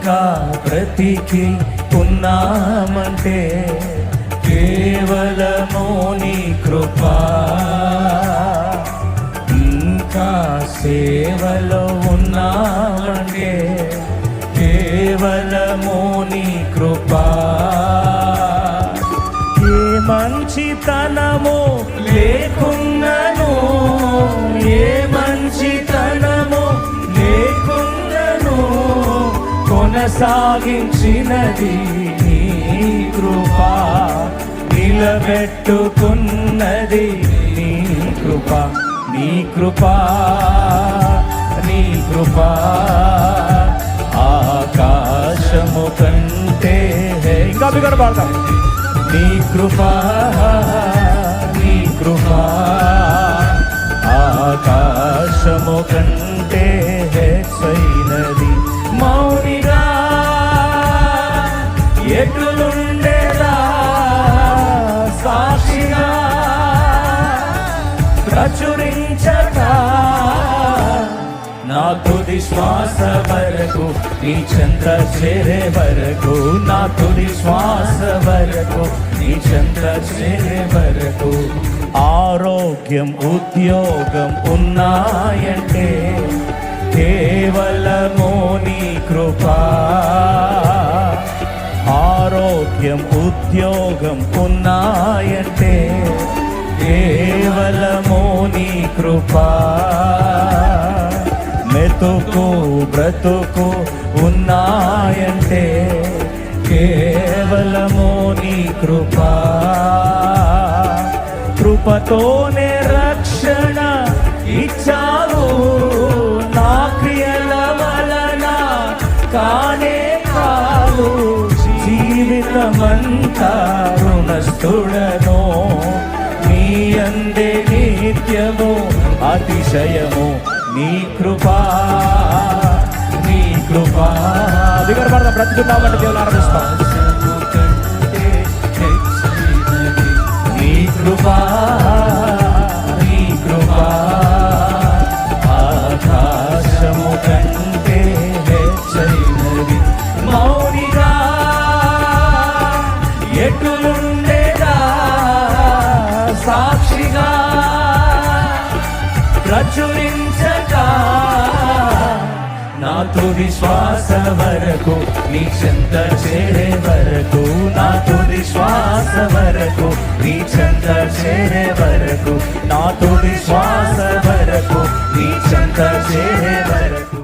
ఇంకా బ్రతికి ఉన్నామంటే కేవలము నీ కృపా. ఇంకా సేవలో ఉన్నామంటే కేవలము నీ కృపా. ఏ మంచితనము లేకున్నను, ఏ మంచితనము లేకున్నను కొనసాగించినది నీ కృపా. నిలబెట్టుకున్నది నీ కృపా. నీ కృపా, నీ కృపా ఆకాశము కంటే. ఇంకా బిగడ పాడతాం. నీ కృపా, నీ కృపా ఆకాశము కంటే హెచ్చైనది. మౌనిగా ఎటులుండేదా సాక్షిగా ప్రచురించక నా తుది శ్వాస వరకు, నీ చెంత చేరే వరకు, నా తుది శ్వాస వరకు, నీ చెంత చేరే వరకు. ఆరోగ్యం ఉద్యోగం ఉన్నాయంటే కేవలము నీ కృపా. ఆరోగ్యం ఉద్యోగం ఉన్నాయంటే కేవలము నీ కృపా. మెతుకు బ్రతుకు ఉన్నాయంటే కేవలము నీ కృపా. కృపతోనే రక్షణ ఇచ్చావు, నా క్రియల వలన కానే కాదు. జీవితమంతా రుణస్థుడను, నీ అందే నిత్యము అతిశయము. నీ కృపా, నీ కృపా. దిగర పడదా బ్రతుకున్నామంటే దేవుని ఆరాధిస్తాం. నీ కృపా, నీ కృపా ఆకాశము కంటే హెచ్చైనది. మౌనిగా ఎటులుండేదా సాక్షిగా ప్రచురించక నా తుది శ్వాస వరకు, నీ చెంత చేరే వరకు, నా తుది శ్వాస వరకు, నీ చెంత చేరే వరకు, నా తుది శ్వాస వరకు, నీ చెంత చేరే వరకు.